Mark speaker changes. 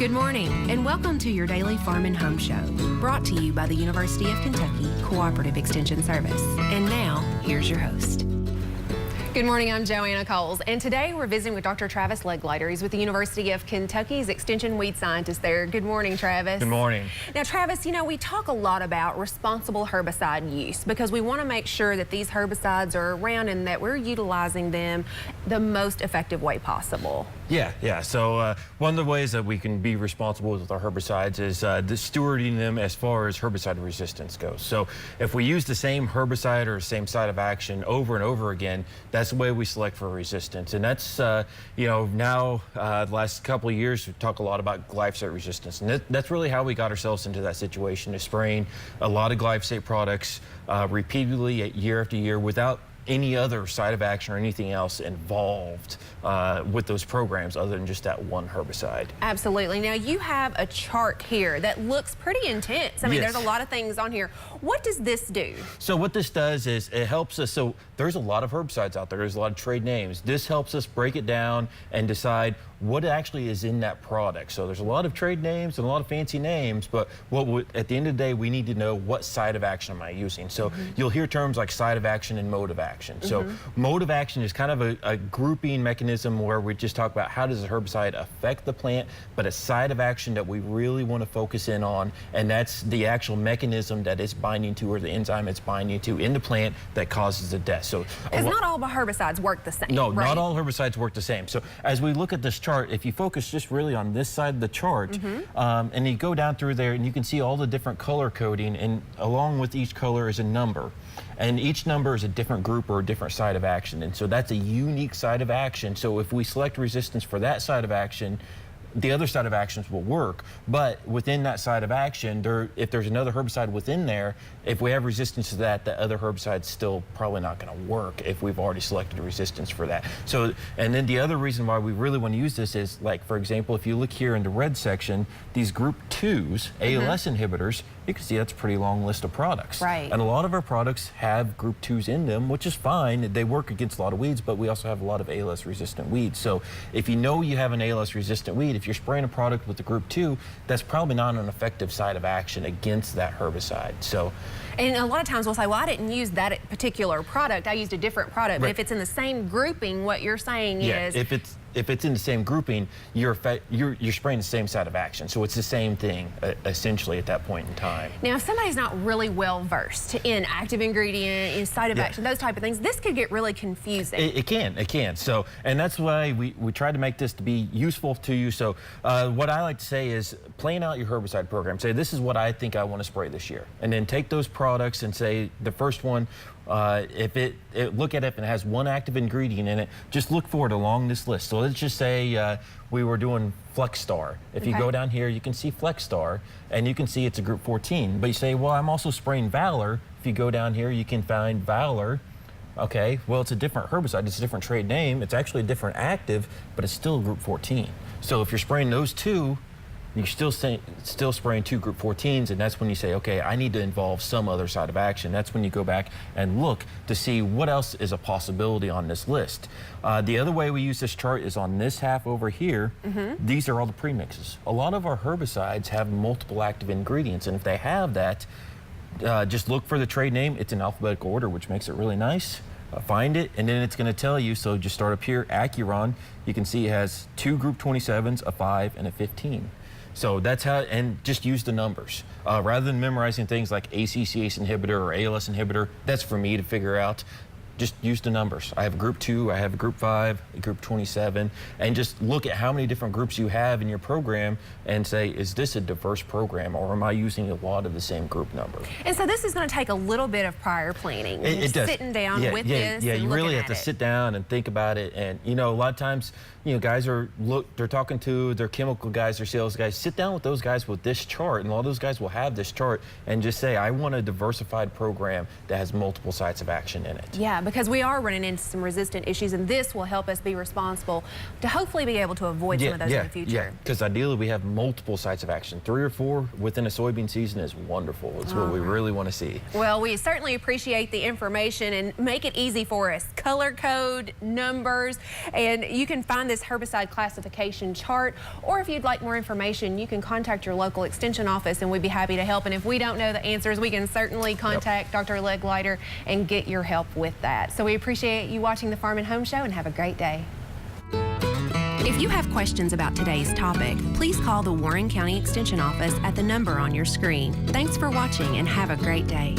Speaker 1: Good morning, and welcome to your daily Farm and Home Show, brought to you by the University of Kentucky Cooperative Extension Service. And now, here's your host. Good morning, I'm Joanna Coles, and today we're visiting with Dr. Travis Legleiter. He's with the University of Kentucky's Extension Weed Scientist there. Good morning, Travis.
Speaker 2: Good morning.
Speaker 1: Now, Travis, you know, we talk a lot about responsible herbicide use because we want to make sure that these herbicides are around and that we're utilizing them the most effective way possible.
Speaker 2: Yeah. So one of the ways that we can be responsible with our herbicides is stewarding them as far as herbicide resistance goes. So if we use the same herbicide or the same site of action over and over again, that's the way we select for resistance. And that's, you know, now the last couple of years, we talk a lot about glyphosate resistance. And that's really how we got ourselves into that situation, is spraying a lot of glyphosate products repeatedly year after year without any other site of action or anything else involved with those programs other than just that one herbicide.
Speaker 1: Absolutely. Now, you have a chart here that looks pretty intense. I mean,
Speaker 2: Yes.
Speaker 1: there's a lot of things on here. What does this do?
Speaker 2: So what this does is it helps us. So there's a lot of herbicides out there. There's a lot of trade names. This helps us break it down and decide what actually is in that product. So there's a lot of trade names and a lot of fancy names, but at the end of the day, we need to know what site of action am I using. So you'll hear terms like site of action and mode of action. So mode of action is kind of a grouping mechanism where we just talk about how does the herbicide affect the plant, but a site of action that we really want to focus in on, and that's the actual mechanism that it's binding to, or the enzyme it's binding to in the plant that causes the death. So
Speaker 1: Because not all herbicides work the same.
Speaker 2: no,
Speaker 1: right?
Speaker 2: not all herbicides work the same. So as we look at this chart, if you focus just really on this side of the chart, and you go down through there and you can see all the different color coding, and along with each color is a number. And each number is a different group or a different site of action. And so that's a unique site of action. So if we select resistance for that site of action, the other side of actions will work, but within that side of action, if there's another herbicide within there, if we have resistance to that, the other herbicide's still probably not going to work if we've already selected a resistance for that. So, and then the other reason why we really want to use this is, like, for example, if you look here in the red section, these group 2s, ALS inhibitors, you can see that's a pretty long list of products.
Speaker 1: Right.
Speaker 2: And a lot of our products have group 2s in them, which is fine. They work against a lot of weeds, but we also have a lot of ALS resistant weeds. So if you know you have an ALS resistant weed, if you're spraying a product with the group 2, that's probably not an effective site of action against that herbicide. So,
Speaker 1: and a lot of times we'll say, well, I didn't use that particular product, I used a different product. But if it's in the same grouping, what you're saying is...
Speaker 2: If it's in the same grouping, you're spraying the same site of action. So it's the same thing, essentially, at that point in time.
Speaker 1: Now, if somebody's not really well versed in active ingredient, in site of action, those type of things, this could get really confusing.
Speaker 2: It can. So, and that's why we try to make this to be useful to you. So what I like to say is plan out your herbicide program. Say, this is what I think I want to spray this year. And then take those products and say, the first one, if look at it, if it has one active ingredient in it, just look for it along this list. So let's just say we were doing Flex Star. If you go down here, you can see Flex Star, and you can see it's a group 14. But you say, well, I'm also spraying Valor. If you go down here, you can find Valor. Okay, well, it's a different herbicide. It's a different trade name. It's actually a different active, but it's still group 14. So if you're spraying those two, you're still spraying 2 group 14s, and that's when you say, okay, I need to involve some other side of action. That's when you go back and look to see what else is a possibility on this list. The other way we use this chart is on this half over here. These are all the premixes. A lot of our herbicides have multiple active ingredients, and if they have that, just look for the trade name. It's in alphabetical order, which makes it really nice. Find it, and then it's going to tell you. So just start up here, Acuron. You can see it has 2 group 27s, a 5, and a 15. So that's how, and just use the numbers. Rather than memorizing things like ACCase inhibitor or ALS inhibitor, that's for me to figure out. Just use the numbers. I have a group 2, I have a group 5, a group 27, and just look at how many different groups you have in your program and say, is this a diverse program, or am I using a lot of the same group number?
Speaker 1: And so this is going to take a little bit of prior planning.
Speaker 2: It does.
Speaker 1: Sitting down with this.
Speaker 2: Yeah,
Speaker 1: and
Speaker 2: you really have to
Speaker 1: it.
Speaker 2: sit down and think about it. And you know, a lot of times, you know, guys they're talking to their chemical guys, their sales guys. Sit down with those guys with this chart, and all those guys will have this chart, and just say, I want a diversified program that has multiple sites of action in it.
Speaker 1: Yeah, because we are running into some resistant issues, and this will help us be responsible to hopefully be able to avoid some of those in the future.
Speaker 2: Yeah, because ideally we have multiple sites of action. 3 or 4 within a soybean season is wonderful. It's what we really want to see.
Speaker 1: Well, we certainly appreciate the information, and make it easy for us. Color code, numbers, and you can find this this herbicide classification chart, or if you'd like more information, you can contact your local extension office and we'd be happy to help. And if we don't know the answers, we can certainly contact Dr. Legleiter and get your help with that. So we appreciate you watching the Farm and Home Show, and have a great day. If you have questions about today's topic, please call the Warren County Extension Office at the number on your screen. Thanks for watching and have a great day.